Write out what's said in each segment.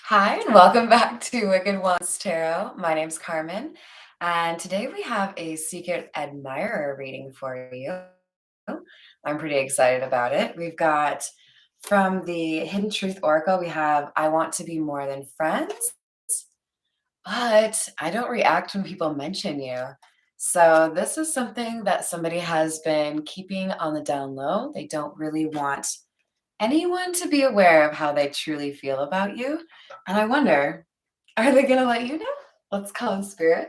Hi, and welcome back to Wicked Ones Tarot. My name's Carmen, and today we have a secret admirer reading for you. I'm pretty excited about it. We've got from the Hidden Truth Oracle, we have I want to be more than friends, but I don't react when people mention you. So, this is something that somebody has been keeping on the down low. They don't really want anyone to be aware of how they truly feel about you. And I wonder, are they going to let you know? Let's call in spirit.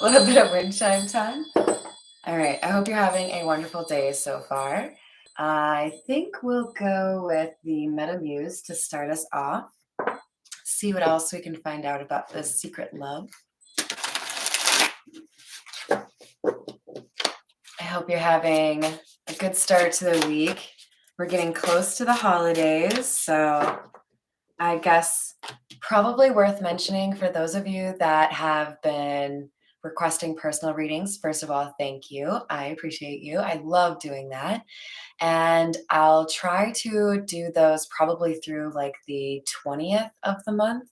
A little bit of wind chime time. All right. I hope you're having a wonderful day so far. I think we'll go with the Meta Muse to start us off. See what else we can find out about this secret love. I hope you're having a good start to the week. We're getting close to the holidays, so I guess probably worth mentioning for those of you that have been requesting personal readings. First of all, thank you. I appreciate you. I love doing that. And I'll try to do those probably through like the 20th of the month.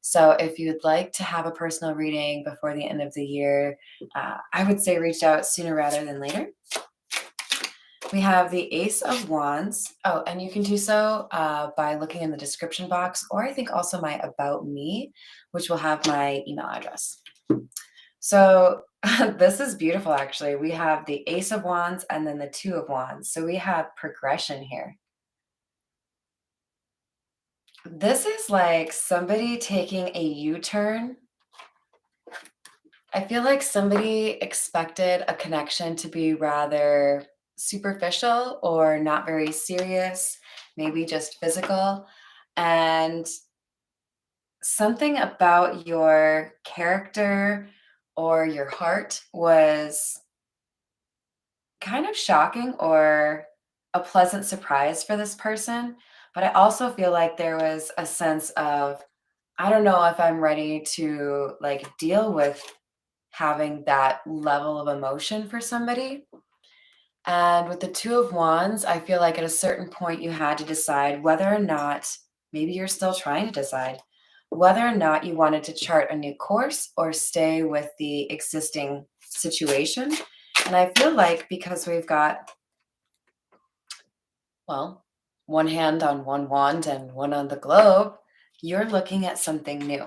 So if you'd like to have a personal reading before the end of the year, I would say reach out sooner rather than later. We have the Ace of Wands. Oh, and you can do so by looking in the description box, or I think also my About Me, which will have my email address. So this is beautiful, actually. We have the Ace of Wands and then the Two of Wands. So we have progression here. This is like somebody taking a U-turn. I feel like somebody expected a connection to be rather superficial or not very serious, maybe just physical. And something about your character or your heart was kind of shocking or a pleasant surprise for this person. But I also feel like there was a sense of, I don't know if I'm ready to like deal with having that level of emotion for somebody. And with the Two of Wands, I feel like at a certain point you had to decide whether or not, maybe you're still trying to decide, whether or not you wanted to chart a new course or stay with the existing situation. And I feel like because we've got, well, one hand on one wand and one on the globe, you're looking at something new,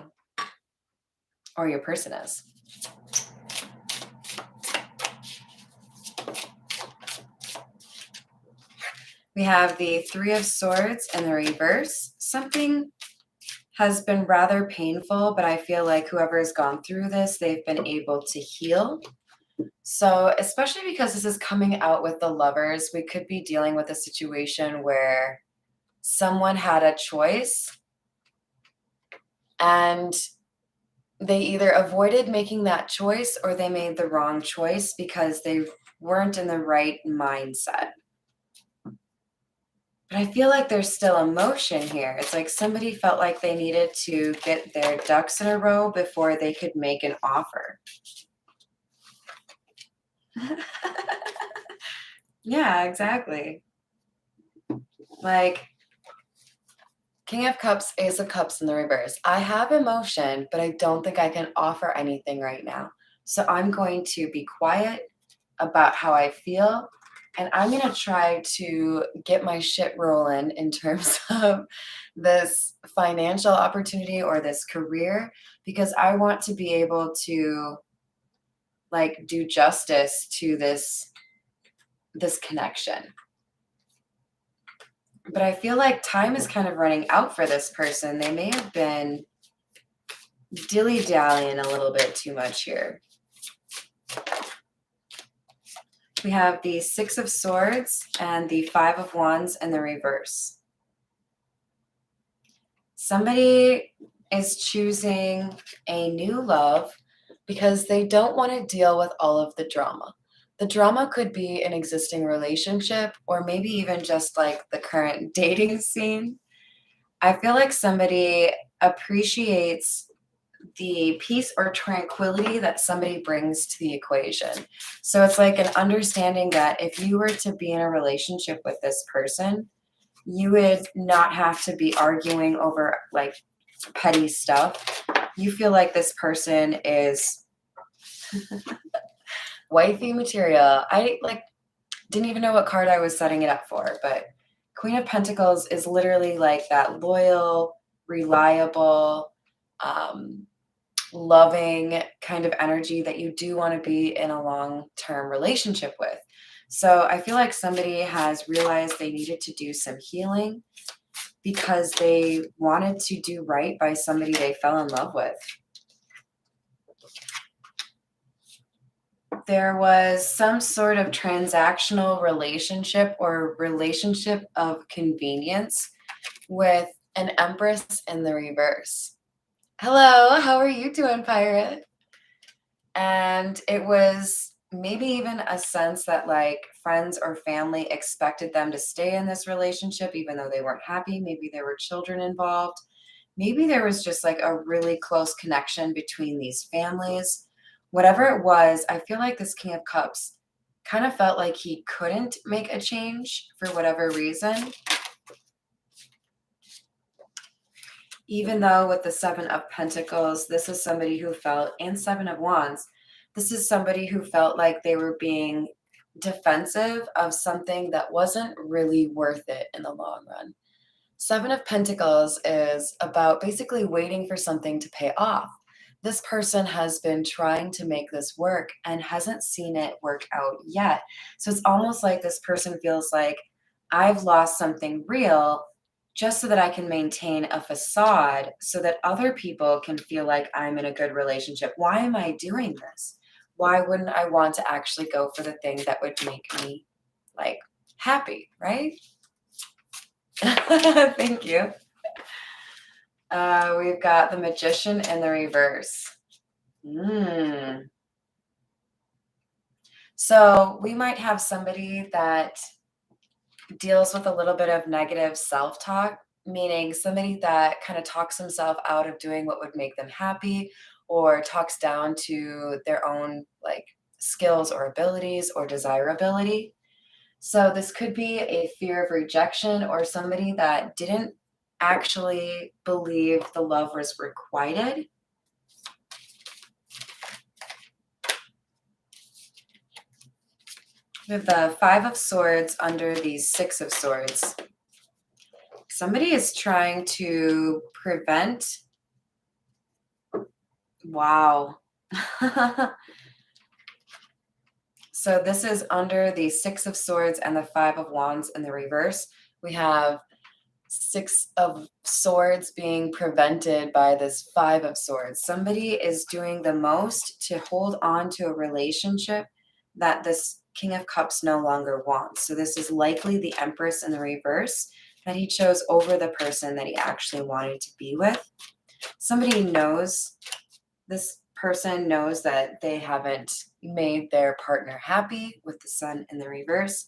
or your person is. We have the Three of Swords in the reverse. Something has been rather painful, but I feel like whoever has gone through this, they've been able to heal. So, especially because this is coming out with the Lovers, we could be dealing with a situation where someone had a choice and they either avoided making that choice or they made the wrong choice because they weren't in the right mindset. But I feel like there's still emotion here. It's like somebody felt like they needed to get their ducks in a row before they could make an offer. Yeah, exactly. Like King of Cups, Ace of Cups in the reverse. I have emotion, but I don't think I can offer anything right now. So I'm going to be quiet about how I feel, and I'm going to try to get my shit rolling in terms of this financial opportunity or this career, because I want to be able to like do justice to this connection. But I feel like time is kind of running out for this person. They may have been dilly-dallying a little bit too much here. We have the Six of Swords and the Five of Wands in the reverse. Somebody is choosing a new love because they don't want to deal with all of the drama. The drama could be an existing relationship or maybe even just like the current dating scene. I feel like somebody appreciates the peace or tranquility that somebody brings to the equation. So it's like an understanding that if you were to be in a relationship with this person, You would not have to be arguing over like petty stuff. You feel like this person is wifey material. I like didn't even know what card I was setting it up for, but Queen of Pentacles is literally like that loyal, reliable, um, loving kind of energy that you do want to be in a long-term relationship with. So I feel like somebody has realized they needed to do some healing because they wanted to do right by somebody they fell in love with. There was some sort of transactional relationship or relationship of convenience with an Empress in the reverse. Hello, how are you doing, Pirate? And it was maybe even a sense that like friends or family expected them to stay in this relationship even though they weren't happy. Maybe there were children involved. Maybe there was just like a really close connection between these families. Whatever it was, I feel like this King of Cups kind of felt like he couldn't make a change for whatever reason. Even though with the Seven of Pentacles, this is somebody who felt, and Seven of Wands, this is somebody who felt like they were being defensive of something that wasn't really worth it in the long run. Seven of Pentacles is about basically waiting for something to pay off. This person has been trying to make this work and hasn't seen it work out yet. So it's almost like this person feels like I've lost something real just so that I can maintain a facade so that other people can feel like I'm in a good relationship. Why am I doing this? Why wouldn't I want to actually go for the thing that would make me like happy, right? Thank you. We've got the Magician in the reverse. So we might have somebody that deals with a little bit of negative self-talk, meaning somebody that kind of talks himself out of doing what would make them happy or talks down to their own like skills or abilities or desirability. So this could be a fear of rejection or somebody that didn't actually believe the love was requited. We have the Five of Swords under the Six of Swords. Somebody is trying to prevent. Wow. So this is under the Six of Swords and the Five of Wands in the reverse. We have Six of Swords being prevented by this Five of Swords. Somebody is doing the most to hold on to a relationship that this King of Cups no longer wants. So this is likely the Empress in the reverse that he chose over the person that he actually wanted to be with. Somebody knows, this person knows that they haven't made their partner happy with the Sun in the reverse,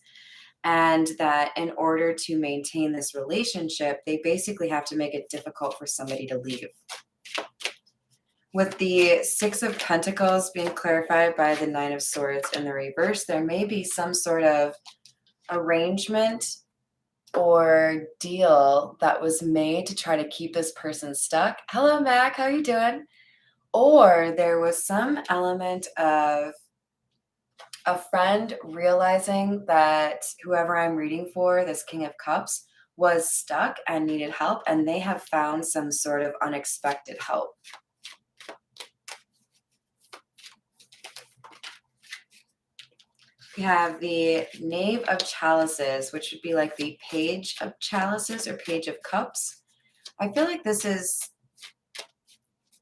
and that in order to maintain this relationship, they basically have to make it difficult for somebody to leave. With the Six of Pentacles being clarified by the Nine of Swords in the reverse, there may be some sort of arrangement or deal that was made to try to keep this person stuck. Hello, Mac. How you doing? Or there was some element of a friend realizing that whoever I'm reading for, this King of Cups, was stuck and needed help, and they have found some sort of unexpected help. We have the Knave of Chalices, which would be like the Page of Chalices or Page of Cups. I feel like this is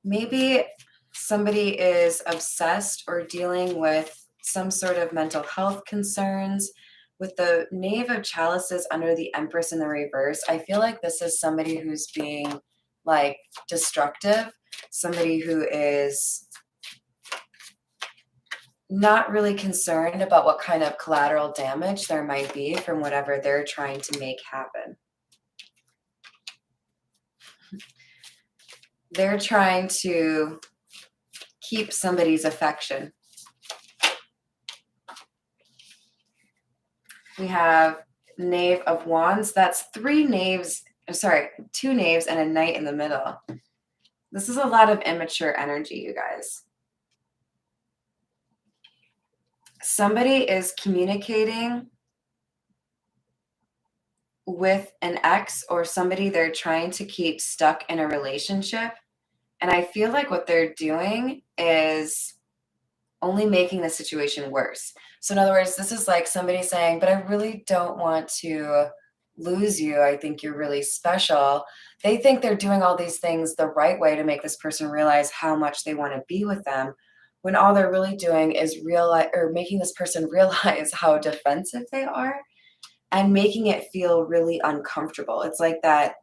maybe somebody is obsessed or dealing with some sort of mental health concerns. With the Knave of Chalices under the Empress in the reverse, I feel like this is somebody who's being like destructive, somebody who is not really concerned about what kind of collateral damage there might be from whatever they're trying to make happen. They're trying to keep somebody's affection. We have Knave of Wands. That's three knaves, sorry, two knaves and a knight in the middle. This is a lot of immature energy, you guys. Somebody is communicating with an ex or somebody they're trying to keep stuck in a relationship. And I feel like what they're doing is only making the situation worse. So, in other words, this is like somebody saying, but I really don't want to lose you. I think you're really special. They think they're doing all these things the right way to make this person realize how much they want to be with them, when all they're really doing is realize or making this person realize how defensive they are and making it feel really uncomfortable. It's like that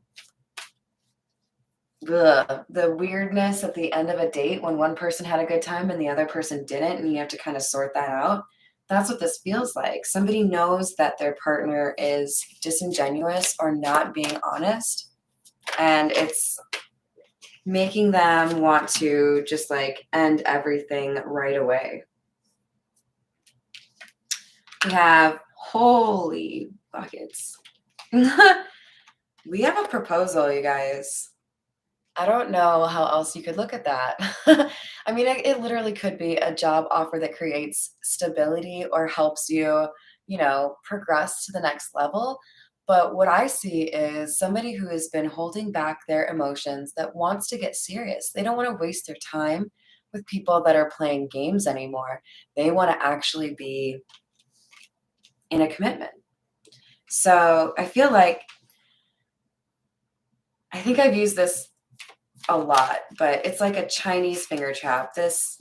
the weirdness at the end of a date when one person had a good time and the other person didn't, and you have to kind of sort that out. That's what this feels like. Somebody knows that their partner is disingenuous or not being honest, and it's making them want to just like end everything right away. We have holy buckets. We have a proposal, you guys. I don't know how else you could look at that. I mean, it literally could be a job offer that creates stability or helps you, progress to the next level. But what I see is somebody who has been holding back their emotions that wants to get serious. They don't want to waste their time with people that are playing games anymore. They want to actually be in a commitment. So I feel like I think I've used this a lot, but it's like a Chinese finger trap. This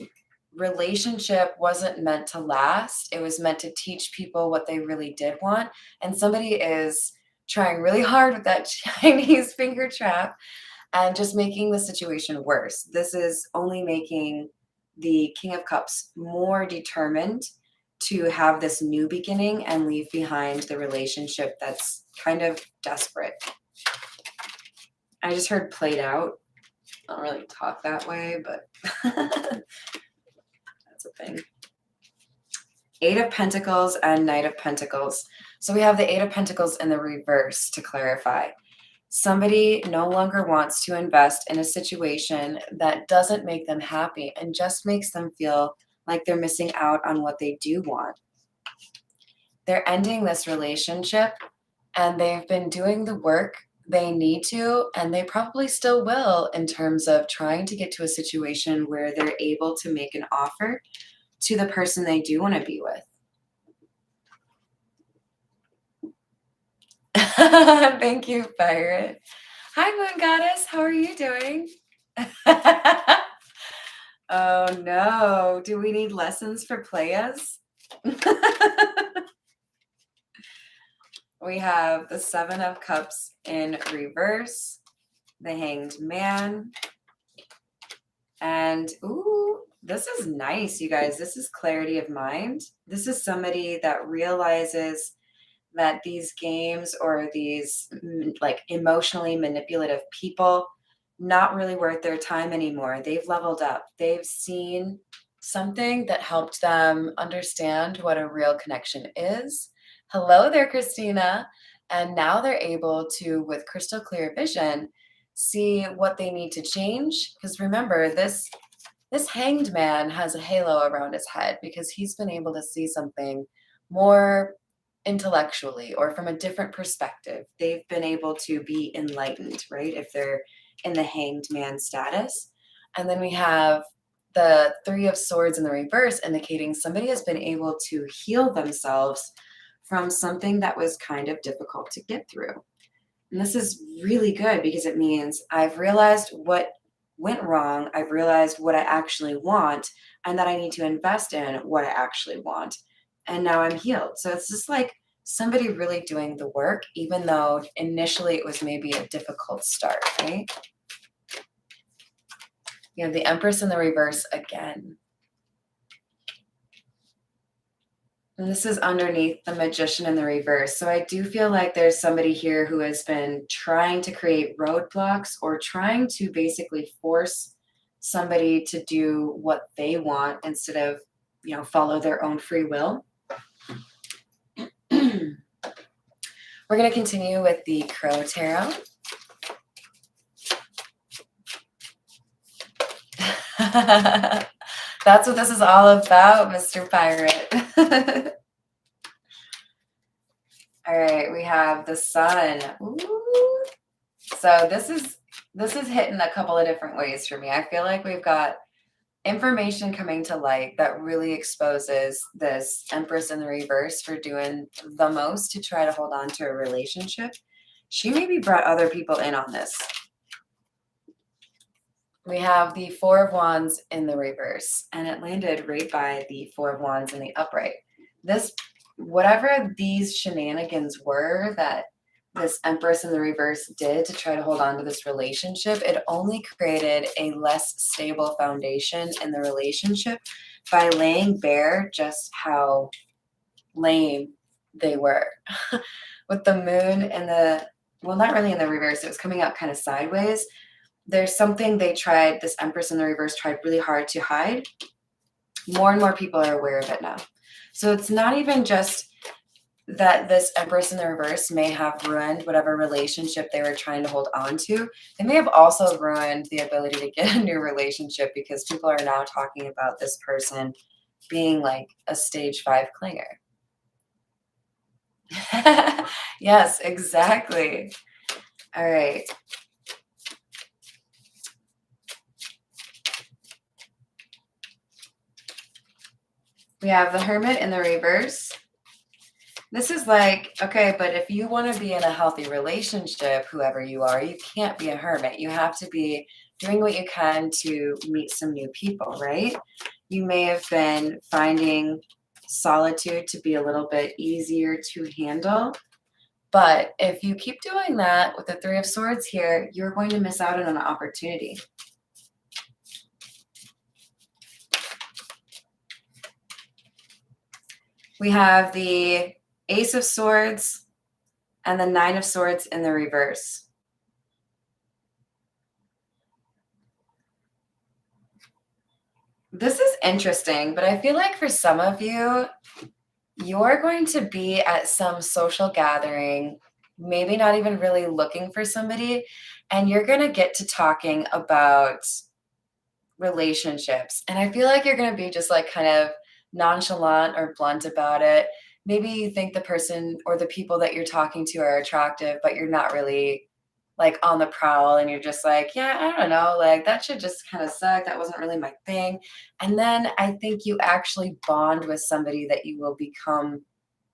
relationship wasn't meant to last. It was meant to teach people what they really did want. And somebody is trying really hard with that Chinese finger trap and just making the situation worse. This is only making the King of Cups more determined to have this new beginning and leave behind the relationship that's kind of desperate. I just heard played out. I don't really talk that way, but that's a thing. Eight of Pentacles and Knight of Pentacles. So we have the Eight of Pentacles in the reverse to clarify. Somebody no longer wants to invest in a situation that doesn't make them happy and just makes them feel like they're missing out on what they do want. They're ending this relationship and they've been doing the work they need to, and they probably still will, in terms of trying to get to a situation where they're able to make an offer to the person they do want to be with. Thank you, Pirate. Hi, Moon Goddess. How are you doing? Oh no. Do we need lessons for playas? We have the Seven of Cups in reverse, the Hanged Man, and ooh, this is nice, you guys. This is clarity of mind. This is somebody that realizes that these games or these like emotionally manipulative people, not really worth their time anymore. They've leveled up. They've seen something that helped them understand what a real connection is. Hello there, Christina. And now they're able to, with crystal clear vision, see what they need to change. Because remember, this hanged man has a halo around his head because he's been able to see something more intellectually or from a different perspective. They've been able to be enlightened, right? If they're in the hanged man status. And then we have the Three of Swords in the reverse, indicating somebody has been able to heal themselves from something that was kind of difficult to get through. And this is really good because it means I've realized what went wrong. I've realized what I actually want and that I need to invest in what I actually want. And now I'm healed. So it's just like somebody really doing the work, even though initially it was maybe a difficult start, right? You have the Empress in the reverse again. And this is underneath the Magician in the reverse. So I do feel like there's somebody here who has been trying to create roadblocks or trying to basically force somebody to do what they want instead of, follow their own free will. We're going to continue with the Crow Tarot. That's what this is all about, Mr. Pirate. All right, we have the Sun. Ooh. So this is hitting a couple of different ways for me. I feel like we've got information coming to light that really exposes this Empress in the reverse for doing the most to try to hold on to a relationship. She maybe brought other people in on this. We have the Four of Wands in the reverse, and it landed right by the Four of Wands in the upright. This, whatever these shenanigans were that this Empress in the reverse did to try to hold on to this relationship, it only created a less stable foundation in the relationship by laying bare just how lame they were. With the moon and the, well, not really in the reverse, it was coming out kind of sideways. There's something this Empress in the reverse tried really hard to hide. More and more people are aware of it now. So it's not even just that this Empress in the reverse may have ruined whatever relationship they were trying to hold on to. They may have also ruined the ability to get a new relationship because people are now talking about this person being like a stage 5 clinger. Yes, exactly. All right. We have the Hermit in the reverse. This is like, okay, but if you want to be in a healthy relationship, whoever you are, you can't be a hermit. You have to be doing what you can to meet some new people, right? You may have been finding solitude to be a little bit easier to handle. But if you keep doing that with the Three of Swords here, you're going to miss out on an opportunity. We have the Ace of Swords and the Nine of Swords in the reverse. This is interesting, but I feel like for some of you, you're going to be at some social gathering, maybe not even really looking for somebody, and you're going to get to talking about relationships. And I feel like you're going to be just like kind of nonchalant or blunt about it. Maybe you think the person or the people that you're talking to are attractive, but you're not really like on the prowl and you're just like, yeah, I don't know, like that should just kind of suck. That wasn't really my thing. And then I think you actually bond with somebody that you will become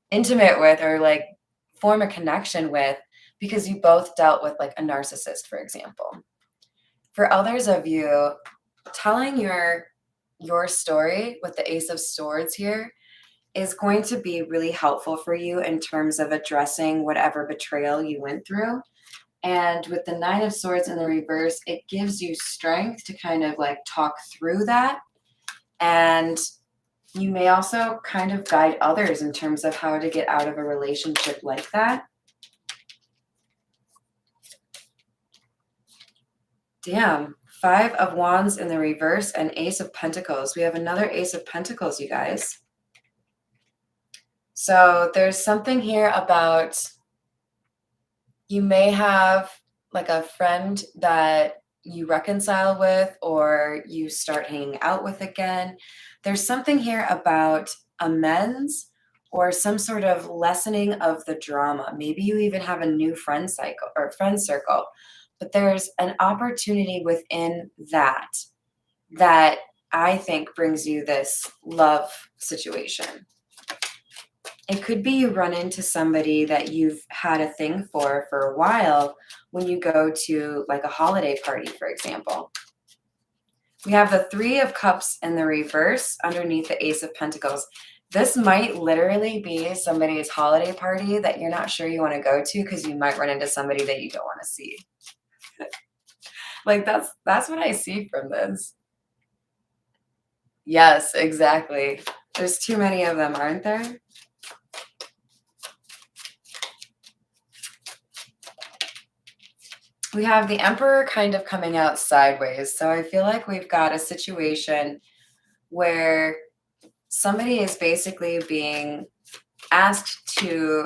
intimate with or like form a connection with because you both dealt with like a narcissist, for example. For others of you, telling your story with the Ace of Swords here is going to be really helpful for you in terms of addressing whatever betrayal you went through. And with the Nine of Swords in the reverse, it gives you strength to kind of like talk through that. And you may also kind of guide others in terms of how to get out of a relationship like that. Damn. Five of Wands in the reverse and Ace of Pentacles. We have another Ace of Pentacles, you guys. So there's something here about you may have like a friend that you reconcile with or you start hanging out with again. There's something here about amends or some sort of lessening of the drama. Maybe you even have a new friend cycle or friend circle, but there's an opportunity within that that I think brings you this love situation. It could be you run into somebody that you've had a thing for a while when you go to like a holiday party, for example. We have the Three of Cups in the reverse underneath the Ace of Pentacles. This might literally be somebody's holiday party that you're not sure you want to go to because you might run into somebody that you don't want to see. Like that's what I see from this. Yes, exactly. There's too many of them, aren't there? We have the Emperor kind of coming out sideways. So I feel like we've got a situation where somebody is basically being asked to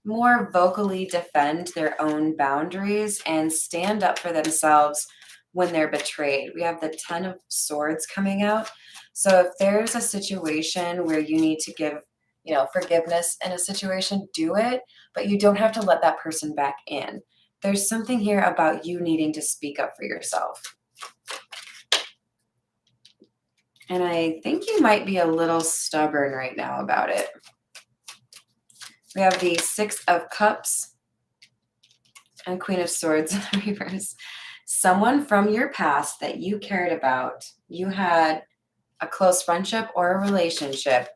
more vocally defend their own boundaries and stand up for themselves when they're betrayed. We have the 10 of swords coming out. So if there's a situation where you need to give, forgiveness in a situation, do it, but you don't have to let that person back in. There's something here about you needing to speak up for yourself. And I think you might be a little stubborn right now about it. We have the 6 of Cups and Queen of Swords in the reverse. Someone from your past that you cared about, you had a close friendship or a relationship,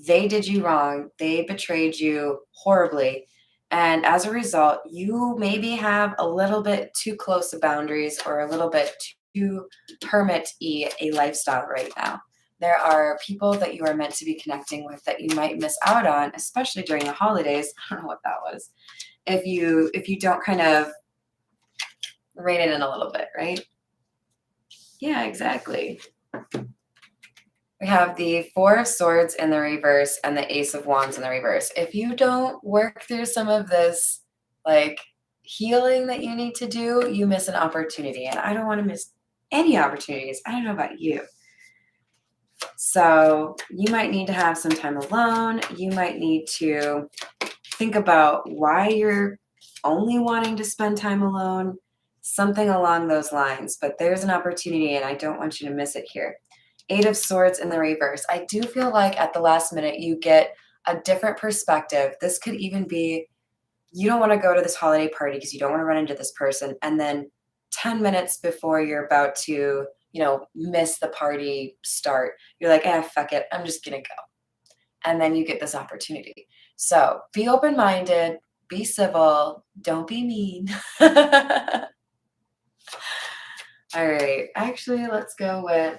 they did you wrong, they betrayed you horribly. And as a result, you maybe have a little bit too close of boundaries or a little bit too hermit-y a lifestyle right now. There are people that you are meant to be connecting with that you might miss out on, especially during the holidays. I don't know what that was. If you don't kind of rein it in a little bit, right? Yeah, exactly. We have the 4 of Swords in the reverse and the Ace of Wands in the reverse. If you don't work through some of this, like, healing that you need to do, you miss an opportunity. And I don't want to miss any opportunities. I don't know about you. So you might need to have some time alone. You might need to think about why you're only wanting to spend time alone, something along those lines. But there's an opportunity, and I don't want you to miss it here. 8 of Swords in the reverse. I do feel like at the last minute you get a different perspective. This could even be you don't want to go to this holiday party because you don't want to run into this person. And then 10 minutes before you're about to, miss the party start, you're like, fuck it. I'm just going to go. And then you get this opportunity. So be open minded, be civil, don't be mean. All right. Actually, let's go with.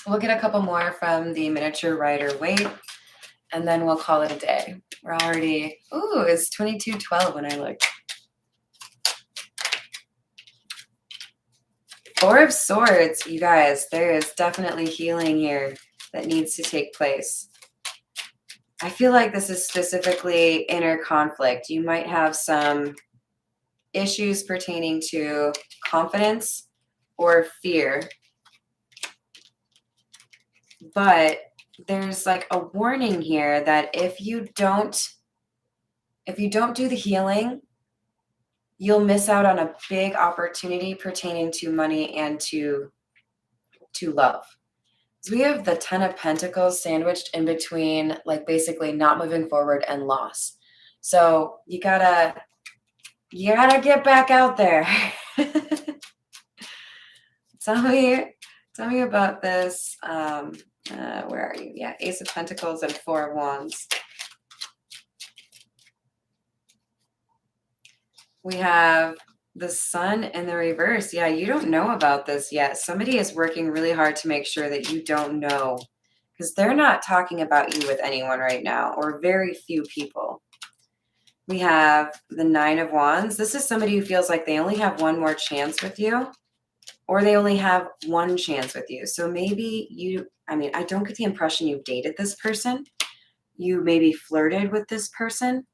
We'll get a couple more from the Miniature Rider-Waite, and then we'll call it a day. We're already, it's 22:12 when I looked. 4 of Swords, you guys, there is definitely healing here that needs to take place. I feel like this is specifically inner conflict. You might have some issues pertaining to confidence or fear. But there's like a warning here that if you don't do the healing, you'll miss out on a big opportunity pertaining to money and to love. So we have the 10 of Pentacles sandwiched in between, like basically not moving forward and loss. So you gotta get back out there. Tell me about this. Where are you? Yeah, Ace of Pentacles and 4 of Wands. We have the Sun in the reverse. Yeah, you don't know about this yet. Somebody is working really hard to make sure that you don't know, because they're not talking about you with anyone right now, or very few people. We have the 9 of Wands. This is somebody who feels like they only have one more chance with you, or they only have one chance with you. So maybe I don't get the impression you've dated this person. You maybe flirted with this person.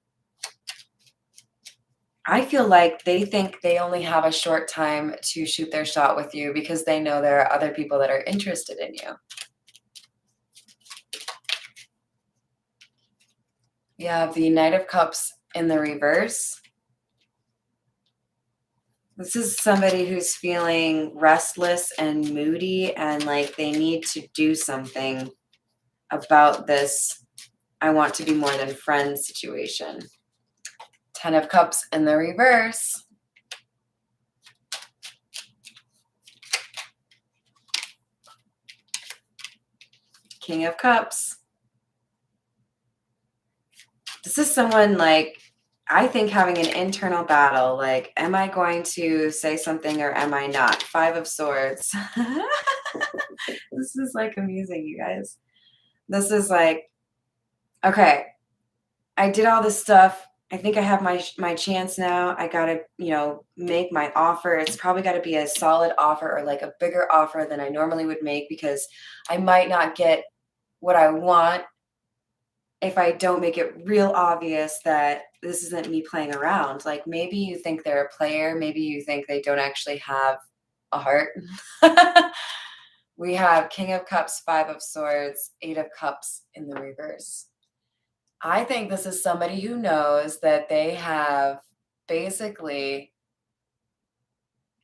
I feel like they think they only have a short time to shoot their shot with you because they know there are other people that are interested in you. We have the Knight of Cups in the reverse. This is somebody who's feeling restless and moody and like they need to do something about this I want to be more than friends situation. 10 of Cups in the reverse. King of Cups. This is someone like, I think having an internal battle, like, am I going to say something or am I not? 5 of Swords. This is like amusing, you guys. This is like, okay, I did all this stuff. I think I have my chance now. I got to, make my offer. It's probably got to be a solid offer or like a bigger offer than I normally would make because I might not get what I want if I don't make it real obvious that this isn't me playing around. Like maybe you think they're a player, maybe you think they don't actually have a heart. We have King of Cups, Five of Swords, Eight of Cups in the reverse. I think this is somebody who knows that they have basically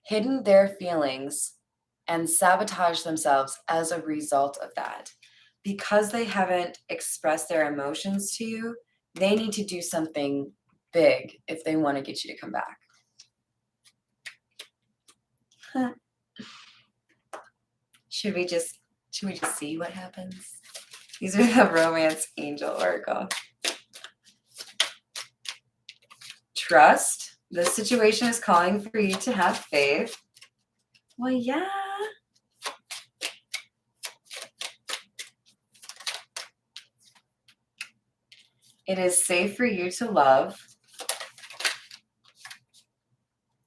hidden their feelings and sabotaged themselves as a result of that. Because they haven't expressed their emotions to you, they need to do something big if they want to get you to come back. Huh. Should we just see what happens? These are the romance angel oracle. Trust. This situation is calling for you to have faith. Well, yeah. It is safe for you to love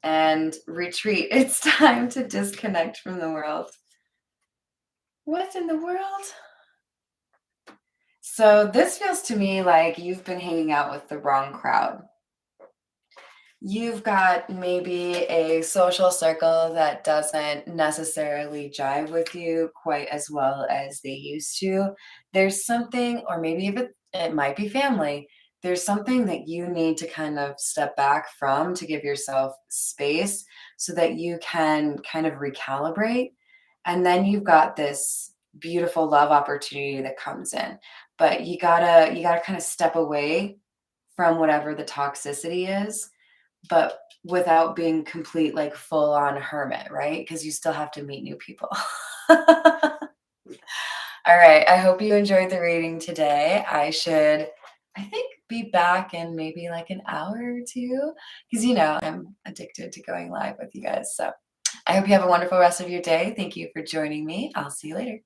and retreat. It's time to disconnect from the world. What in the world? So this feels to me like you've been hanging out with the wrong crowd. You've got maybe a social circle that doesn't necessarily jive with you quite as well as they used to. There's something, or maybe if it might be family, there's something that you need to kind of step back from to give yourself space so that you can kind of recalibrate. And then you've got this beautiful love opportunity that comes in. But you gotta kind of step away from whatever the toxicity is, but without being complete, like, full on hermit, right? Because you still have to meet new people. All right, I hope you enjoyed the reading today. I think, be back in maybe, like, an hour or 2, because I'm addicted to going live with you guys, so I hope you have a wonderful rest of your day. Thank you for joining me. I'll see you later.